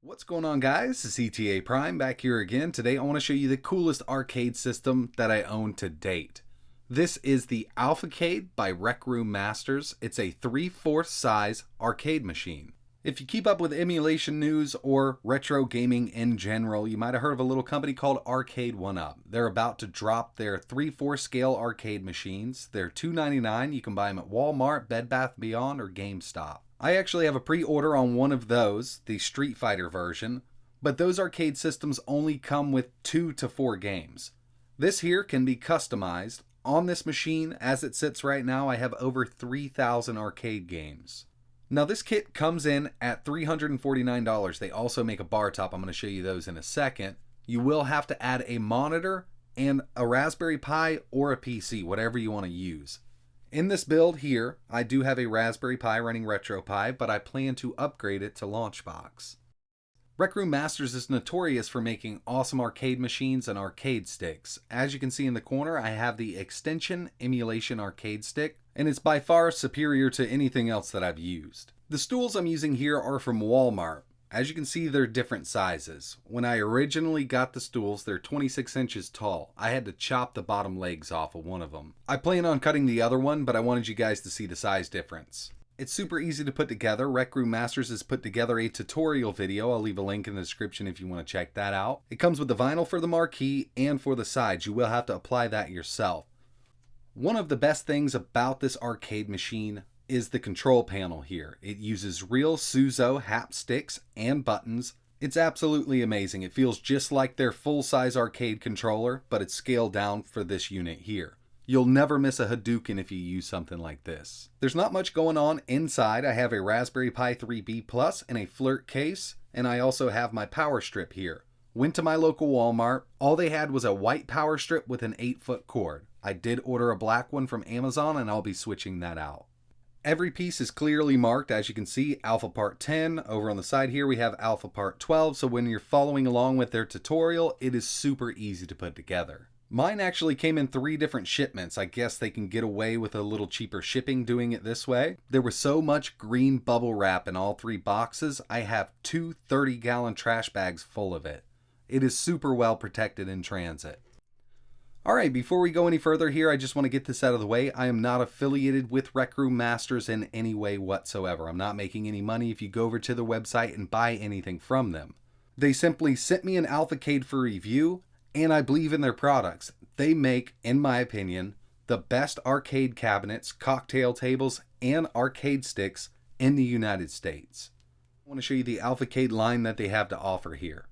What's going on, guys? It's ETA Prime back here again. Today I want to show you the coolest arcade system that I own to date. This is the Alpha Cade by Rec Room Masters. It's a 3/4 size arcade machine. If you keep up with emulation news or retro gaming in general, you might have heard of a little company called Arcade1Up. They're about to drop their 3/4 scale arcade machines. They're $2.99. You can buy them at Walmart, Bed Bath & Beyond, or GameStop. I actually have a pre-order on one of those, the Street Fighter version, but those arcade systems only come with 2 to 4 games. This here can be customized. On this machine, as it sits right now, I have over 3,000 arcade games. Now this kit comes in at $349. They also make a bar top. I'm going to show you those in a second. You will have to add a monitor and a Raspberry Pi or a PC, whatever you want to use. In this build here, I do have a Raspberry Pi running RetroPie, but I plan to upgrade it to Launchbox. Rec Room Masters is notorious for making awesome arcade machines and arcade sticks. As you can see in the corner, I have the Extension Emulation Arcade Stick, and it's by far superior to anything else that I've used. The stools I'm using here are from Walmart. As you can see, they're different sizes. When I originally got the stools, they're 26 inches tall. I had to chop the bottom legs off of one of them. I plan on cutting the other one, but I wanted you guys to see the size difference. It's super easy to put together. Rec Room Masters has put together a tutorial video. I'll leave a link in the description if you want to check that out. It comes with the vinyl for the marquee and for the sides. You will have to apply that yourself. One of the best things about this arcade machine is the control panel here. It uses real Suzo hapsticks and buttons. It's absolutely amazing. It feels just like their full-size arcade controller, but it's scaled down for this unit here. You'll never miss a Hadouken if you use something like this. There's not much going on inside. I have a Raspberry Pi 3B Plus and a flirt case, and I also have my power strip here. Went to my local Walmart. All they had was a white power strip with an 8-foot cord. I did order a black one from Amazon, and I'll be switching that out. Every piece is clearly marked. As you can see, Alpha Part 10. Over on the side here, we have Alpha Part 12. So when you're following along with their tutorial, it is super easy to put together. Mine actually came in 3 different shipments. I guess they can get away with a little cheaper shipping doing it this way. There was so much green bubble wrap in all 3 boxes. I have 2 30-gallon trash bags full of it. It is super well protected in transit. Alright, before we go any further here, I just want to get this out of the way. I am not affiliated with Rec Room Masters in any way whatsoever. I'm not making any money if you go over to the website and buy anything from them. They simply sent me an Alpha Cade for review, and I believe in their products. They make, in my opinion, the best arcade cabinets, cocktail tables, and arcade sticks in the United States. I want to show you the Alpha Cade line that they have to offer here.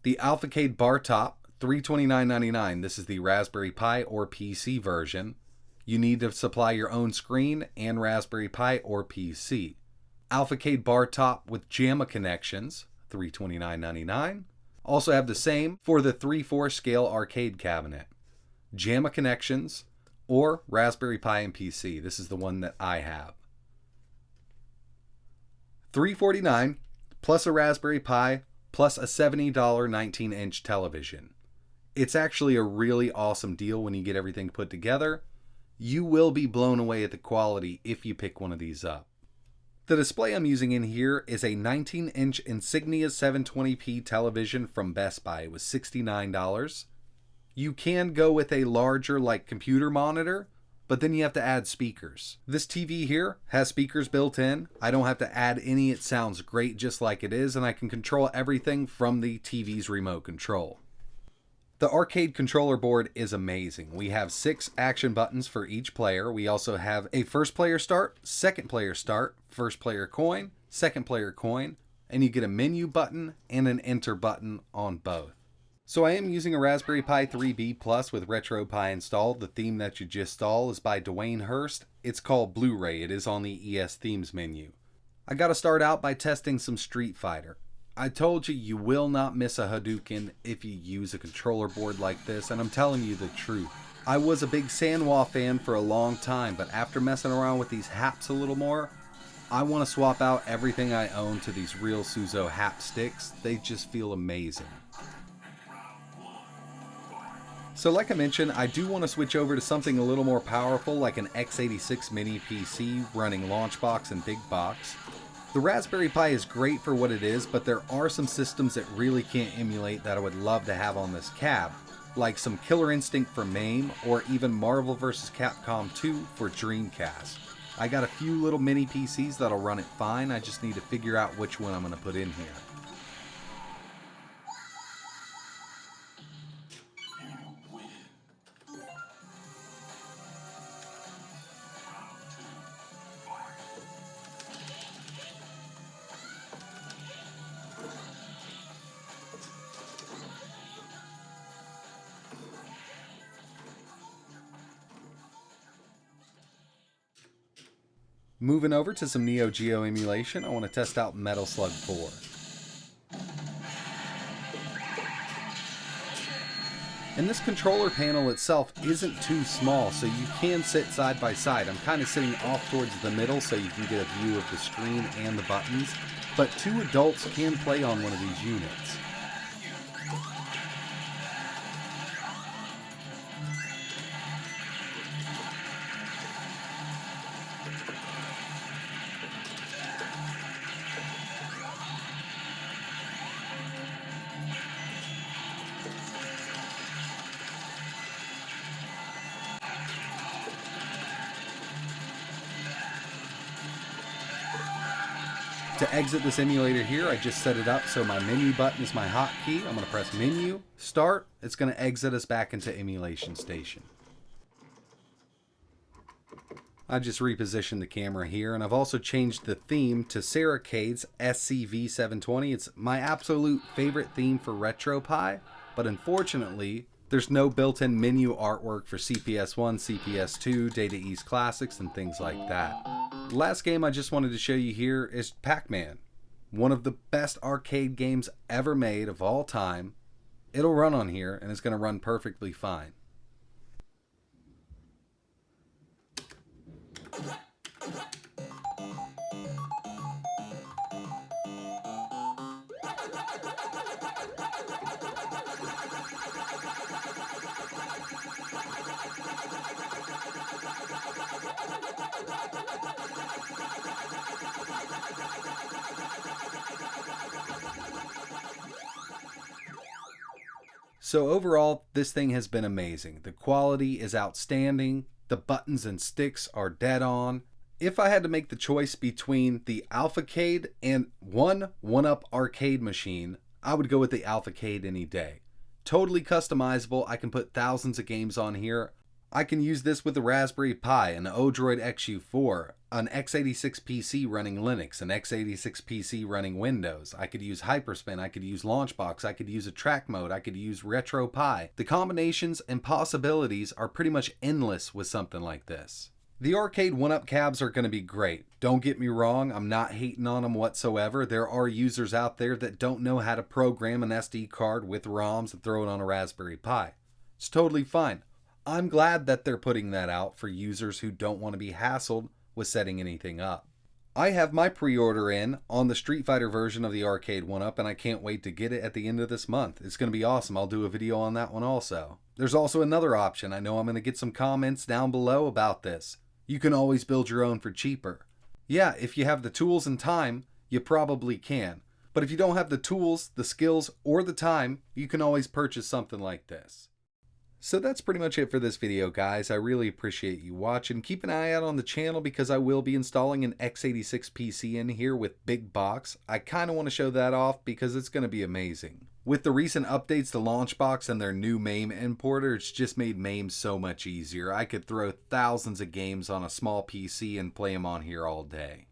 The Alpha Cade bar top, $329.99. This is the Raspberry Pi or PC version. You need to supply your own screen and Raspberry Pi or PC. Alpha Cade bar top with JAMMA connections, $329.99. Also have the same for the 3/4 scale arcade cabinet. JAMMA connections or Raspberry Pi and PC. This is the one that I have. $349 plus a Raspberry Pi plus a $70 19-inch television. It's actually a really awesome deal when you get everything put together. You will be blown away at the quality if you pick one of these up. The display I'm using in here is a 19-inch Insignia 720p television from Best Buy. It was $69. You can go with a larger computer monitor, but then you have to add speakers. This TV here has speakers built in. I don't have to add any. It sounds great just like it is, and I can control everything from the TV's remote control. The arcade controller board is amazing. We have 6 action buttons for each player. We also have a first player start, second player start, first player coin, second player coin, and you get a menu button and an enter button on both. So I am using a Raspberry Pi 3B Plus with RetroPie installed. The theme that you just saw is by Dwayne Hurst. It's called Blu-ray. It is on the ES Themes menu. I got to start out by testing some Street Fighter. I told you, you will not miss a Hadouken if you use a controller board like this, and I'm telling you the truth. I was a big Sanwa fan for a long time, but after messing around with these haps a little more, I want to swap out everything I own to these real Suzo hap sticks. They just feel amazing. So like I mentioned, I do want to switch over to something a little more powerful like an x86 mini PC running Launchbox and Big Box. The Raspberry Pi is great for what it is, but there are some systems that really can't emulate that I would love to have on this cab, like some Killer Instinct for MAME or even Marvel vs. Capcom 2 for Dreamcast. I got a few little mini PCs that'll run it fine, I just need to figure out which one I'm going to put in here. Moving over to some Neo Geo emulation, I want to test out Metal Slug 4. And this controller panel itself isn't too small, so you can sit side by side. I'm kind of sitting off towards the middle so you can get a view of the screen and the buttons, but two adults can play on one of these units. To exit this emulator here, I just set it up so my menu button is my hotkey. I'm going to press menu, start. It's going to exit us back into emulation station. I just repositioned the camera here, and I've also changed the theme to Alpha Cade's SCV720. It's my absolute favorite theme for RetroPie, but unfortunately, there's no built-in menu artwork for CPS1, CPS2, Data East Classics, and things like that. The last game I just wanted to show you here is Pac-Man. One of the best arcade games ever made of all time. It'll run on here, and it's going to run perfectly fine. So overall, this thing has been amazing. The quality is outstanding. The buttons and sticks are dead on. If I had to make the choice between the Alpha Cade and one 1-up arcade machine, I would go with the Alpha Cade any day. Totally customizable. I can put thousands of games on here. I can use this with the Raspberry Pi, an Odroid XU4, an x86 PC running Linux, an x86 PC running Windows. I could use Hyperspin, I could use Launchbox, I could use a track mode, I could use RetroPie. The combinations and possibilities are pretty much endless with something like this. The arcade 1-up cabs are going to be great. Don't get me wrong, I'm not hating on them whatsoever. There are users out there that don't know how to program an SD card with ROMs and throw it on a Raspberry Pi. It's totally fine. I'm glad that they're putting that out for users who don't want to be hassled with setting anything up. I have my pre-order in on the Street Fighter version of the arcade 1-up, and I can't wait to get it at the end of this month. It's going to be awesome. I'll do a video on that one also. There's also another option. I know I'm going to get some comments down below about this. You can always build your own for cheaper. Yeah, if you have the tools and time, you probably can. But if you don't have the tools, the skills, or the time, you can always purchase something like this. So that's pretty much it for this video, guys. I really appreciate you watching. Keep an eye out on the channel because I will be installing an x86 PC in here with Big Box. I kind of want to show that off because it's going to be amazing. With the recent updates to Launchbox and their new MAME importer, it's just made MAME so much easier. I could throw thousands of games on a small PC and play them on here all day.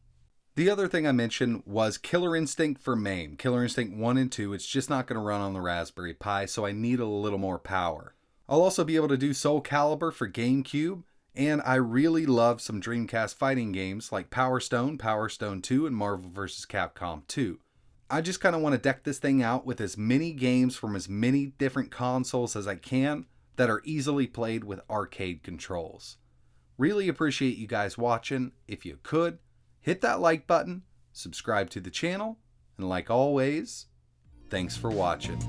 The other thing I mentioned was Killer Instinct for MAME. Killer Instinct 1 and 2, it's just not going to run on the Raspberry Pi, so I need a little more power. I'll also be able to do Soul Calibur for GameCube, and I really love some Dreamcast fighting games like Power Stone, Power Stone 2, and Marvel vs. Capcom 2. I just kind of want to deck this thing out with as many games from as many different consoles as I can that are easily played with arcade controls. Really appreciate you guys watching. If you could, hit that like button, subscribe to the channel, and like always, thanks for watching.